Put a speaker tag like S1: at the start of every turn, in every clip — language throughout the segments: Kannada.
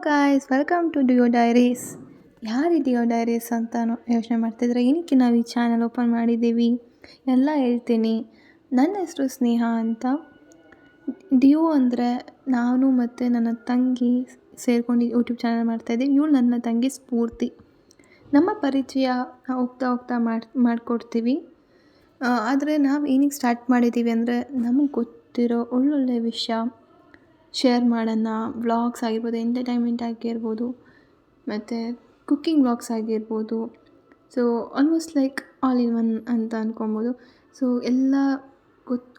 S1: Guys, welcome to Deo Diaries. ಯಾರು ಡಿಯೋ ಡೈರೀಸ್ ಅಂತ ಯೋಚನೆ ಮಾಡ್ತಿದ್ರೆ, ಏನಕ್ಕೆ ನಾವು ಈ ಚಾನಲ್ ಓಪನ್ ಮಾಡಿದ್ದೀವಿ ಎಲ್ಲ ಹೇಳ್ತೀನಿ. ನನ್ನ ಹೆಸರು ಸ್ನೇಹ ಅಂತ. ಡಿಯೋ ಅಂದರೆ ನಾನು ಮತ್ತು ನನ್ನ ತಂಗಿ ಸೇರ್ಕೊಂಡು ಯೂಟ್ಯೂಬ್ ಚಾನಲ್ ಮಾಡ್ತಾಯಿದ್ದೀವಿ. ಇವಳು ನನ್ನ ತಂಗಿ ಸ್ಫೂರ್ತಿ. ನಮ್ಮ ಪರಿಚಯ ಹೋಗ್ತಾ ಹೋಗ್ತಾ ಮಾಡಿಕೊಡ್ತೀವಿ. ಆದರೆ ನಾವು ಏನಕ್ಕೆ ಸ್ಟಾರ್ಟ್ ಮಾಡಿದ್ದೀವಿ ಅಂದರೆ, ನಮಗೆ ಗೊತ್ತಿರೋ ಒಳ್ಳೊಳ್ಳೆ ವಿಷಯ ಶೇರ್ ಮಾಡೋಣ. ವ್ಲಾಗ್ಸ್ ಆಗಿರ್ಬೋದು, ಎಂಟರ್ಟೈನ್ಮೆಂಟ್ ಆಗಿರ್ಬೋದು, ಮತ್ತು ಕುಕ್ಕಿಂಗ್ ವ್ಲಾಗ್ಸ್ ಆಗಿರ್ಬೋದು. So almost like all in one ಅಂತ ಅಂದ್ಕೊಬೋದು. ಸೊ ಎಲ್ಲ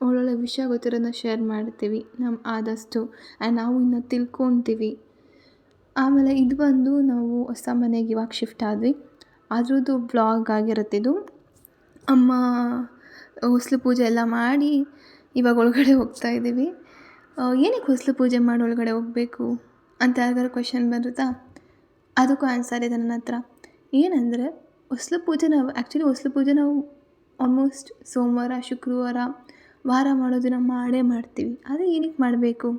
S1: ಒಳ್ಳೊಳ್ಳೆ ವಿಷಯ ಗೊತ್ತಿರೋದನ್ನ ಶೇರ್ ಮಾಡ್ತೀವಿ ನಮ್ಮ ಆದಷ್ಟು. ಆ್ಯಂಡ್ ನಾವು ಇನ್ನು ತಿಳ್ಕೊತೀವಿ. ಆಮೇಲೆ ಇದು ಬಂದು ನಾವು ಹೊಸ ಮನೆಗೆ ಇವಾಗ ಶಿಫ್ಟ್ ಆದ್ವಿ. ಅದ್ರದ್ದು ವ್ಲಾಗ್ ಆಗಿರುತ್ತಿದ್ದು. ಅಮ್ಮ ಹೊಸ್ಲು ಪೂಜೆ ಎಲ್ಲ ಮಾಡಿ ಇವಾಗ ಒಳಗಡೆ ಹೋಗ್ತಾ ಇದ್ದೀವಿ. ಏನಕ್ಕೆ ಹೊಸ್ಲು ಪೂಜೆ ಮಾಡಿ ಒಳಗಡೆ ಹೋಗಬೇಕು ಅಂತ ಯಾರಿಗಾರು ಕ್ವೆಶನ್ ಬರುತ್ತಾ? ಅದಕ್ಕೂ ಆನ್ಸರ್ ಇದೆ ನನ್ನ ಹತ್ರ. ಏನಂದರೆ, ಹೊಸ್ಲು ಪೂಜೆ ನಾವು ಆಲ್ಮೋಸ್ಟ್ ಸೋಮವಾರ, ಶುಕ್ರವಾರ, ವಾರ ಮಾಡೋದನ್ನ ಮಾಡೇ ಮಾಡ್ತೀವಿ. ಆದರೆ ಏನಕ್ಕೆ ಮಾಡಬೇಕು?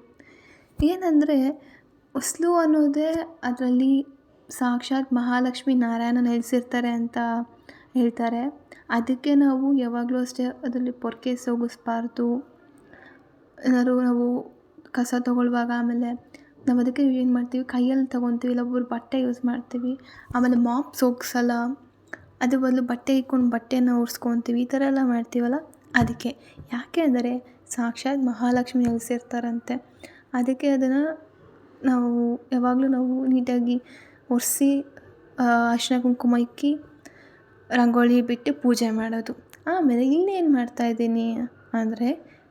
S1: ಏನಂದರೆ, ಹೊಸ್ಲು ಅನ್ನೋದೇ ಅದರಲ್ಲಿ ಸಾಕ್ಷಾತ್ ಮಹಾಲಕ್ಷ್ಮಿ ನಾರಾಯಣ ನೆಲೆಸಿರ್ತಾರೆ ಅಂತ ಹೇಳ್ತಾರೆ. ಅದಕ್ಕೆ ನಾವು ಯಾವಾಗಲೂ ಅಷ್ಟೇ ಅದರಲ್ಲಿ ಪೊರ್ಕೆ ಸೋಗಿಸ್ಬಾರ್ದು. ಏನಾದ್ರು ನಾವು ಕಸ ತೊಗೊಳ್ಳುವಾಗ, ಆಮೇಲೆ ನಾವು ಅದಕ್ಕೆ ಏನು ಮಾಡ್ತೀವಿ, ಕೈಯಲ್ಲಿ ತೊಗೊತೀವಿ, ಇಲ್ಲ ಒಬ್ಬರು ಬಟ್ಟೆ ಯೂಸ್ ಮಾಡ್ತೀವಿ. ಆಮೇಲೆ ಮಾಪ್ ಸೋಗಿಸಲ್ಲ, ಅದ್ರ ಬದಲು ಬಟ್ಟೆ ಇಟ್ಕೊಂಡು ಬಟ್ಟೆನ ಒರೆಸ್ಕೊತೀವಿ. ಈ ಥರ ಎಲ್ಲ ಮಾಡ್ತೀವಲ್ಲ, ಅದಕ್ಕೆ. ಯಾಕೆ ಅಂದರೆ ಸಾಕ್ಷಾತ್ ಮಹಾಲಕ್ಷ್ಮಿ ನೆಲೆಸಿರ್ತಾರಂತೆ. ಅದಕ್ಕೆ ಅದನ್ನು ನಾವು ಯಾವಾಗಲೂ ನೀಟಾಗಿ ಒರೆಸಿ ಅರಿಶಿನ ಕುಂಕುಮ ಇಕ್ಕಿ ರಂಗೋಲಿ ಬಿಟ್ಟು ಪೂಜೆ ಮಾಡೋದು. ಆಮೇಲೆ ಇನ್ನೇನು ಮಾಡ್ತಾಯಿದ್ದೀನಿ ಅಂದರೆ,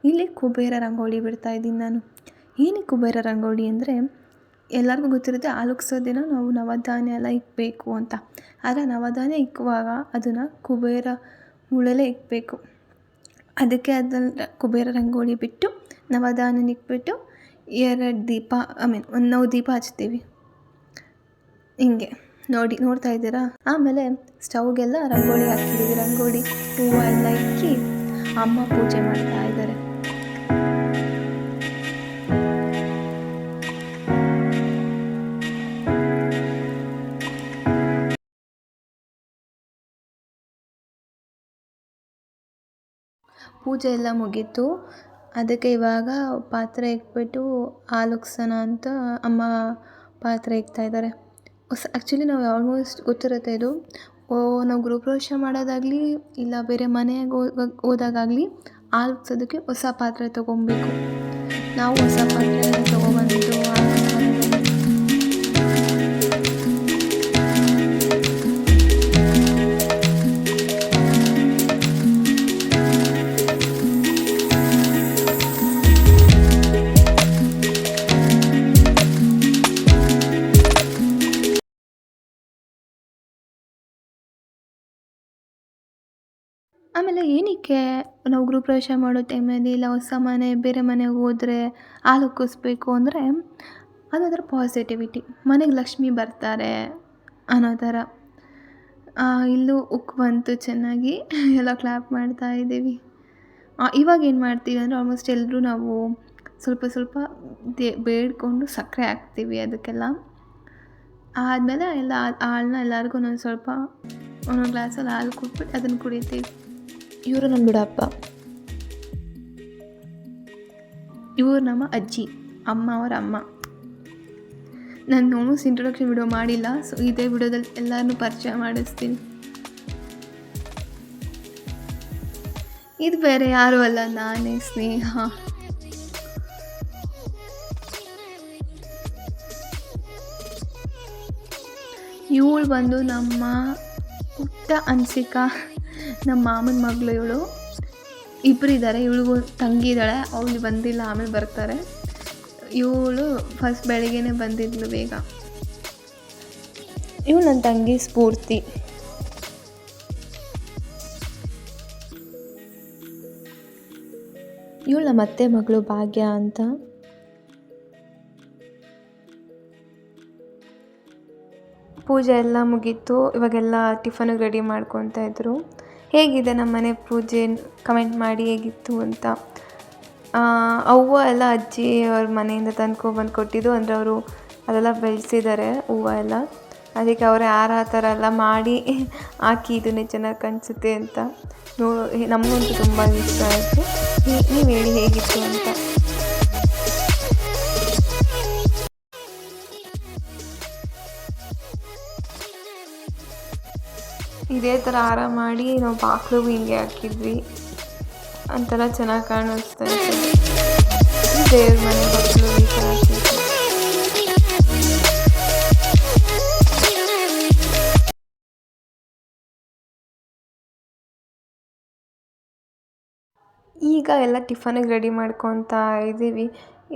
S1: ಇಲ್ಲಿ ಕುಬೇರ ರಂಗೋಲಿ ಬಿಡ್ತಾಯಿದ್ದೀನಿ ನಾನು. ಏನಕ್ಕೆ ಕುಬೇರ ರಂಗೋಲಿ ಅಂದರೆ, ಎಲ್ಲರಿಗೂ ಗೊತ್ತಿರುತ್ತೆ ಆಲುಕ್ಸೋ ದಿನ ನಾವು ನವಧಾನ್ಯ ಎಲ್ಲ ಇಕ್ಕಬೇಕು ಅಂತ. ಆದರೆ ನವಧಾನ್ಯ ಇಕ್ಕುವಾಗ ಅದನ್ನು ಕುಬೇರ ಮೂಲೆಯಲ್ಲೇ ಇಕ್ಕಬೇಕು. ಅದಕ್ಕೆ ಅದನ್ನು ಕುಬೇರ ರಂಗೋಲಿ ಬಿಟ್ಟು ನವಧಾನ್ಯನ ಇಕ್ಬಿಟ್ಟು 2 ದೀಪ, ನಾವು ದೀಪ ಹಚ್ತೀವಿ. ಹಿಂಗೆ ನೋಡ್ತಾ ಇದ್ದೀರಾ? ಆಮೇಲೆ ಸ್ಟವ್ಗೆಲ್ಲ ರಂಗೋಲಿ ಹಾಕಿದ್ದೀವಿ. ರಂಗೋಲಿ ಹೂವು ಎಲ್ಲ ಇಕ್ಕಿ ಅಮ್ಮ ಪೂಜೆ ಮಾಡ್ತಾ ಇದ್ದಾರೆ. ಪೂಜೆ ಎಲ್ಲ ಮುಗೀತು. ಅದಕ್ಕೆ ಇವಾಗ ಪಾತ್ರೆ ಇಕ್ಬಿಟ್ಟು ಹಾಲುಕ್ಸೋಣ ಅಂತ ಅಮ್ಮ ಪಾತ್ರೆ ಇಕ್ತಾ ಇದ್ದಾರೆ. ಆ್ಯಕ್ಚುಲಿ ನಾವು ಆಲ್ಮೋಸ್ಟ್ ಗೊತ್ತಿರುತ್ತೆ ಇದು. ನಾವು ಗೃಹಪ್ರವೇಶ ಮಾಡೋದಾಗಲಿ, ಇಲ್ಲ ಬೇರೆ ಮನೆಗೆ ಹೋದಾಗಲಿ ಹಾಲುಕ್ಸೋದಕ್ಕೆ ಹೊಸ ಪಾತ್ರೆ ತೊಗೊಬೇಕು. ನಾವು ಹೊಸ ಪಾತ್ರೆ ತೊಗೊಬಂದು ಆಮೇಲೆ ಏನಕ್ಕೆ ನಾವು ಗೃಹಪ್ರವೇಶ ಮಾಡೋ ಟೈಮಲ್ಲಿ, ಇಲ್ಲ ಹೊಸ ಮನೆ ಬೇರೆ ಮನೆಗೆ ಹೋದರೆ ಹಾಲು ಉಕ್ಕಿಸ್ಬೇಕು ಅಂದರೆ, ಅದೊಂಥರ ಪಾಸಿಟಿವಿಟಿ. ಮನೆಗೆ ಲಕ್ಷ್ಮಿ ಬರ್ತಾರೆ ಅನ್ನೋ ಥರ. ಇಲ್ಲೂ ಉಕ್ಕು ಬಂತು ಚೆನ್ನಾಗಿ. ಎಲ್ಲ ಕ್ಲ್ಯಾಪ್ ಮಾಡ್ತಾ ಇದ್ದೀವಿ. ಇವಾಗ ಏನು ಮಾಡ್ತೀವಿ ಅಂದರೆ, ಆಲ್ಮೋಸ್ಟ್ ಎಲ್ಲರೂ ನಾವು ಸ್ವಲ್ಪ ಬೇಡಿಕೊಂಡು ಸಕ್ಕರೆ ಹಾಕ್ತೀವಿ ಅದಕ್ಕೆಲ್ಲ. ಆದಮೇಲೆ ಎಲ್ಲ ಹಾಲನ್ನ ಎಲ್ಲರಿಗೂ ಒಂದೊಂದು ಗ್ಲಾಸಲ್ಲಿ ಹಾಲು ಕೊಟ್ಬಿಟ್ಟು ಅದನ್ನು ಕುಡಿತೀವಿ. ಇವರು ನನ್ನ ಬಿಡಪ್ಪ. ಇವರು ನಮ್ಮ ಅಜ್ಜಿ, ಅವರ ಅಮ್ಮ. ನಾನು ಆಲ್ಮೋಸ್ಟ್ ಇಂಟ್ರೊಡಕ್ಷನ್ ವಿಡಿಯೋ ಮಾಡಿಲ್ಲ. ಸೊ ಇದೇ ವಿಡಿಯೋದಲ್ಲಿ ಎಲ್ಲರನ್ನೂ ಪರಿಚಯ ಮಾಡಿಸ್ತೀನಿ. ಇದು ಬೇರೆ ಯಾರೂ ಅಲ್ಲ, ನಾನೇ ಸ್ನೇಹ. ಇವಳು ಬಂದು ನಮ್ಮ ಪುಟ್ಟ ಅನ್ಸಿಕಾ, ನಮ್ಮ ಮಾಮನ ಮಗಳು. ಇವಳು ಇಬ್ಬರಿದ್ದಾರೆ. ಇವಳಿಗೂ ತಂಗಿ ಇದ್ದಾಳೆ, ಅವಳು ಬಂದಿಲ್ಲ, ಆಮೇಲೆ ಬರ್ತಾರೆ. ಇವಳು ಫಸ್ಟ್ ಬೆಳಿಗ್ಗೆನೇ ಬಂದಿದ್ಲು ಬೇಗ. ಇವಳು ನನ್ನ ತಂಗಿ ಸ್ಫೂರ್ತಿ. ಇವಳು ನಮ್ಮ ಅತ್ತೆ ಮಗಳು ಭಾಗ್ಯ ಅಂತ. ಪೂಜೆ ಎಲ್ಲ ಮುಗೀತು. ಇವಾಗೆಲ್ಲ ಟಿಫನಿಗೆ ರೆಡಿ ಮಾಡ್ಕೊತಾ ಇದ್ರು. ಹೇಗಿದೆ ನಮ್ಮ ಮನೆ ಪೂಜೆ ಕಮೆಂಟ್ ಮಾಡಿ ಹೇಗಿತ್ತು ಅಂತ. ಅವ್ವ ಎಲ್ಲ ಅಜ್ಜಿ ಅವ್ರ ಮನೆಯಿಂದ ತಂದ್ಕೊಬಂದು ಕೊಟ್ಟಿದ್ದು. ಅಂದರೆ ಅವರು ಅದೆಲ್ಲ ಬೆಳೆಸಿದ್ದಾರೆ ಹೂವು ಎಲ್ಲ. ಅದಕ್ಕೆ ಅವರೇ ಆ ಥರ ಎಲ್ಲ ಮಾಡಿ ಹಾಕಿ ಇದನ್ನೇ ಚೆನ್ನಾಗಿ ಕಾಣಿಸುತ್ತೆ ಅಂತ ನಮಗಂತೂ ತುಂಬ ಇಷ್ಟ ಆಯಿತು. ನೀವು ಹೇಳಿ ಹೇಗಿತ್ತು ಅಂತ. ಇದೇ ಥರ ಹಾರ ಮಾಡಿ ನಾವು ಬಾಕ್ಲಿಗೂ ಹಿಂಗೆ ಹಾಕಿದ್ವಿ. ಅಂತೆಲ್ಲ ಚೆನ್ನಾಗಿ ಕಾಣಿಸ್ತಾ ಇತ್ತು. ದೇವ್ರ ಮನೆ ಬಾಕ್ಲು ಈ ಥರ ಹಾಕಿದ್ವಿ. ಈಗ ಎಲ್ಲ ಟಿಫನಿಗೆ ರೆಡಿ ಮಾಡ್ಕೊತಾ ಇದ್ದೀವಿ.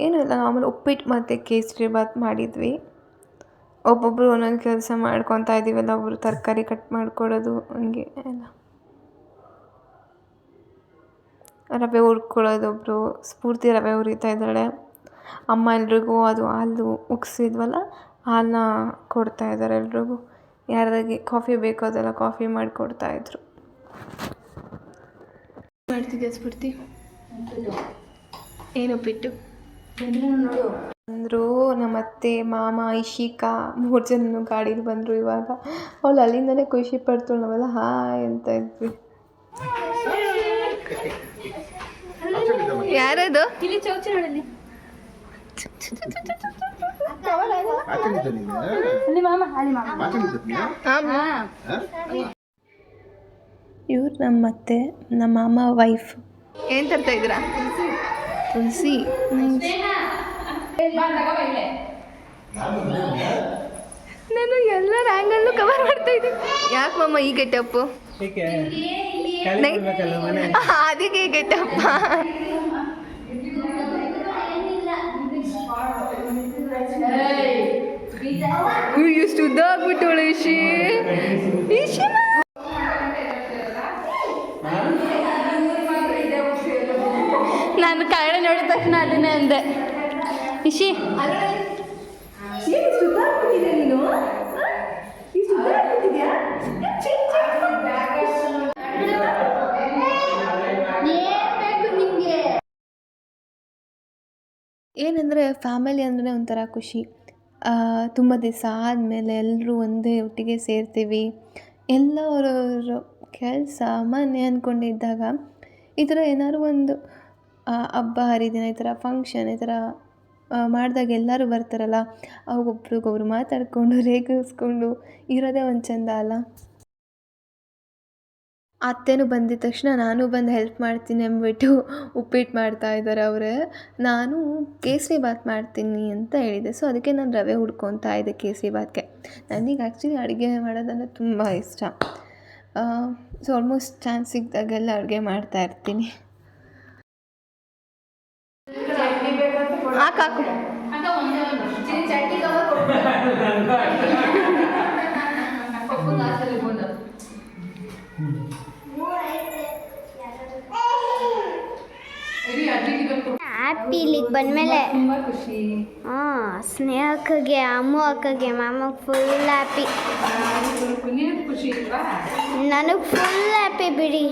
S1: ಏನೂ ಇಲ್ಲ, ಆಮೇಲೆ ಉಪ್ಪಿಟ್ಟು ಮತ್ತು ಕೇಸರಿ ಬಾತ್ ಮಾಡಿದ್ವಿ. ಒಬ್ಬೊಬ್ಬರು ಒಂದೊಂದು ಕೆಲಸ ಮಾಡ್ಕೊತಾ ಇದ್ದೀವಲ್ಲ, ಒಬ್ಬರು ತರಕಾರಿ ಕಟ್ ಮಾಡ್ಕೊಡೋದು, ಹಂಗೆ ಎಲ್ಲ ರವೆ ಹುರ್ಕೊಳ್ಳೋದು, ಒಬ್ಬರು ಸ್ಫೂರ್ತಿ ರವೆ ಹುರಿತಾ ಇದ್ದಾಳೆ. ಅಮ್ಮ ಎಲ್ರಿಗೂ ಅದು ಹಾಲು ಉಗ್ಸಿದ್ವಲ್ಲ, ಹಾಲನ್ನ ಕೊಡ್ತಾ ಇದ್ದಾರೆ ಎಲ್ರಿಗೂ. ಯಾರಿಗೆ ಕಾಫಿ ಬೇಕೋ ಅದೆಲ್ಲ ಕಾಫಿ ಮಾಡಿಕೊಡ್ತಾಯಿದ್ರು. ಮಾಡ್ತಿದ್ದೆ ಸ್ಫೂರ್ತಿ? ಏನು ಉಪ್ಪಿಟ್ಟು ಅಂದರು. ನಮ್ಮ ಅತ್ತೆ, ಮಾಮ, ಇಶಿಕಾ 3 ಜನನು ಗಾಡೀಲಿ ಬಂದರು. ಇವಾಗ ಅವಳು ಅಲ್ಲಿಂದಲೇ ಖುಷಿ ಪಡ್ತು. ನಾವೆಲ್ಲ ಹಾಯ್ ಅಂತ ಇದ್ವಿ. ಯಾರದು? ಇವ್ರು ನಮ್ಮ ಅತ್ತೆ, ನಮ್ಮ ಮಾಮ ವೈಫ್. ಏನು ತರ್ತಾ ಇದ್ದೀರಾ? ತುಳಸಿ. ನಾನು ಎಲ್ಲರ ಆ್ಯಂಗಲ್ನು ಕವರ್ ಮಾಡ್ತಾ ಇದ್ದೀನಿ. ಯಾಕೆ ಮಾಮ ಈ ಗೆಟಪ್ಪು? ಅದಕ್ಕೆ ಈ ಗೆಟಪ್ಪ. ಎಷ್ಟು ಉದ್ದ ಆಗ್ಬಿಟ್ಟವಳು ಇಶಿ. ನಾನು ಕನ್ನಡ ನೋಡಿದ ತಕ್ಷಣ ಅದನ್ನೇ ಅಂದೆ. ಇಶಿ ಏನಂದರೆ ಫ್ಯಾಮಿಲಿ ಅಂದರೆ ಒಂಥರ ಖುಷಿ. ತುಂಬ ದಿವಸ ಆದಮೇಲೆ ಎಲ್ಲರೂ ಒಂದೇ ಒಟ್ಟಿಗೆ ಸೇರ್ತೀವಿ. ಎಲ್ಲ ಅವರವ್ರ ಕೆಲಸ ಮನೆ ಅಂದ್ಕೊಂಡಿದ್ದಾಗ ಈ ಥರ ಏನಾದ್ರು ಒಂದು ಹಬ್ಬ ಹರಿದಿನ, ಈ ಥರ ಫಂಕ್ಷನ್ ಈ ಥರ ಮಾಡಿದಾಗ ಎಲ್ಲರೂ ಬರ್ತಾರಲ್ಲ, ಅವಾಗ ಒಬ್ರಿಗೊಬ್ರು ಮಾತಾಡಿಕೊಂಡು ರೇಗಿಸ್ಕೊಂಡು ಇರೋದೇ ಒಂದು ಚೆಂದ ಅಲ್ಲ. ಅತ್ತೆನೂ ಬಂದಿದ್ದ ತಕ್ಷಣ ನಾನು ಬಂದು ಹೆಲ್ಪ್ ಮಾಡ್ತೀನಿ ಅಂದ್ಬಿಟ್ಟು ಉಪ್ಪಿಟ್ಟು ಮಾಡ್ತಾಯಿದ್ದಾರೆ ಅವರೇ. ನಾನು ಕೇಸರಿ ಬಾತ್ ಮಾಡ್ತೀನಿ ಅಂತ ಹೇಳಿದೆ. ಸೊ ಅದಕ್ಕೆ ನಾನು ರವೆ ಹುಡ್ಕೊತಾ ಇದ್ದೆ ಕೇಸರಿ ಬಾತ್ಗೆ. ನನಗೆ ಆ್ಯಕ್ಚುಲಿ ಅಡುಗೆ ಮಾಡೋದಂದರೆ ತುಂಬ ಇಷ್ಟ. ಸೊ ಆಲ್ಮೋಸ್ಟ್ ಚಾನ್ಸ್ ಸಿಕ್ಕಿದಾಗೆಲ್ಲ ಅಡುಗೆ ಮಾಡ್ತಾಯಿರ್ತೀನಿ. ಹಾಕು
S2: ಹ್ಯಾಪಿ ಇಲ್ಲಿಗೆ ಬಂದಮೇಲೆ ಸ್ನೇಹಕ್ಕೆ, ಅಮ್ಮು ಅಕ್ಕಗೆ, ಮಾಮಗೆ ಫುಲ್ ಹ್ಯಾಪಿ. ನನಗೆ ಫುಲ್ ಹ್ಯಾಪಿ ಬಿಡಿ.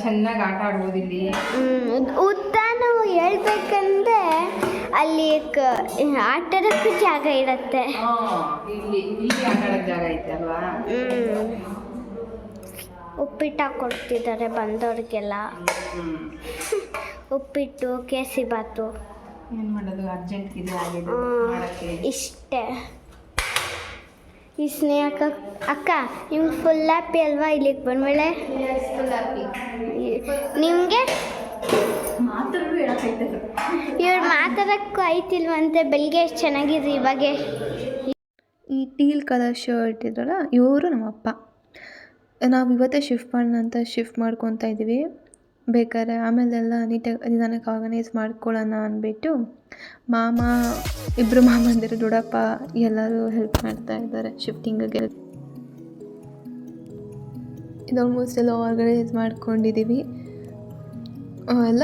S3: ಚೆನ್ನಾಗಿ ಆಟ ಆಡ್ಬೋದು ಇಲ್ಲಿ.
S2: ಉತ್ತಾನು ಹೇಳ್ಬೇಕಂದ್ರೆ ಅಲ್ಲಿ ಆಟಾಡೋಕ್ಕೂ ಜಾಗ ಇರುತ್ತೆ.
S3: ಇಲ್ಲಿ ಆಟ ಆಡೋಕ್ಕೆ ಜಾಗ ಐತೆ ಅಲ್ವಾ?
S2: ಉಪ್ಪಿಟ್ಟು ಕೊಡ್ತಿದ್ದಾರೆ ಬಂದವ್ರಿಗೆಲ್ಲ. ಉಪ್ಪಿಟ್ಟು, ಕೇಸರಿ ಬಾತು.
S3: ಏನು ಮಾಡೋದು, ಅರ್ಜೆಂಟ್ ಇದೆ
S2: ಇಷ್ಟೇ. ಈ ಸ್ನೇಹಕ್ಕ ಅಕ್ಕ ನಿಮ್ಗೆ ಫುಲ್ ಹ್ಯಾಪಿ ಅಲ್ವಾ ಇಲ್ಲಿಗೆ ಬಂದಮೇಲೆ?
S1: Full happy.
S2: ನಿಮಗೆ
S1: ಮಾತಾಡೋದು ಹೇಳೋಕ್ಕೈತಲ್ಲ,
S2: ಇವ್ರು ಮಾತಾಡೋಕ್ಕೂ ಐತಿಲ್ವಂತೆ. ಬೆಳಿಗ್ಗೆ ಎಷ್ಟು ಚೆನ್ನಾಗಿದ್ರಿ. ಇವಾಗ
S1: ಈ ಟೀಲ್ ಕಲರ್ ಶರ್ಟ್ ಇದ್ರಲ್ಲ, ಇವರು ನಮ್ಮಪ್ಪ. ನಾವು ಇವತ್ತೇ ಶಿಫ್ಟ್ ಮಾಡ್ಕೊತಾ ಇದ್ದೀವಿ. ಬೇಕಾದ್ರೆ ಆಮೇಲೆಲ್ಲ ನೀಟಾಗಿ ನಿಧಾನಕ್ಕೆ ಆರ್ಗನೈಸ್ ಮಾಡ್ಕೊಳ್ಳೋಣ ಅಂದ್ಬಿಟ್ಟು ಇಬ್ಬರು ಮಾಮಂದಿರು, ದೊಡ್ಡಪ್ಪ ಎಲ್ಲರೂ ಹೆಲ್ಪ್ ಮಾಡ್ತಾ ಇದ್ದಾರೆ ಶಿಫ್ಟಿಂಗಿಗೆ. ಇದು ಆಲ್ಮೋಸ್ಟ್ ಎಲ್ಲ ಆರ್ಗನೈಸ್ ಮಾಡ್ಕೊಂಡಿದ್ದೀವಿ. ಎಲ್ಲ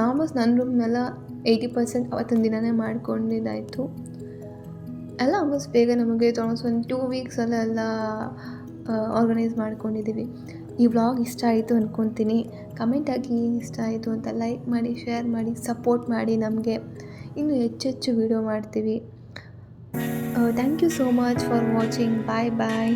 S1: ಆಲ್ಮೋಸ್ಟ್ ನನ್ನ ರೂಮ್ನೆಲ್ಲ 80% ಅವತ್ತಿನ ದಿನವೇ ಮಾಡ್ಕೊಂಡಿದ್ದಾಯಿತು. ಎಲ್ಲ ಆಲ್ಮೋಸ್ಟ್ ಬೇಗ ನಮಗೆ ಆಲ್ಮೋಸ್ಟ್ ಒಂದು 2 ವೀಕ್ಸಲ್ಲೆಲ್ಲ ಆರ್ಗನೈಸ್ ಮಾಡ್ಕೊಂಡಿದ್ದೀವಿ. ಈ ವ್ಲಾಗ್ ಇಷ್ಟ ಆಯಿತು ಅಂದ್ಕೊತೀನಿ. ಕಮೆಂಟಾಗಿ ಇಷ್ಟ ಆಯಿತು ಅಂತ ಲೈಕ್ ಮಾಡಿ, ಶೇರ್ ಮಾಡಿ, ಸಪೋರ್ಟ್ ಮಾಡಿ. ನಮಗೆ ಇನ್ನೂ ಹೆಚ್ಚೆಚ್ಚು ವೀಡಿಯೋ ಮಾಡ್ತೀವಿ. Thank you so much for watching. Bye bye.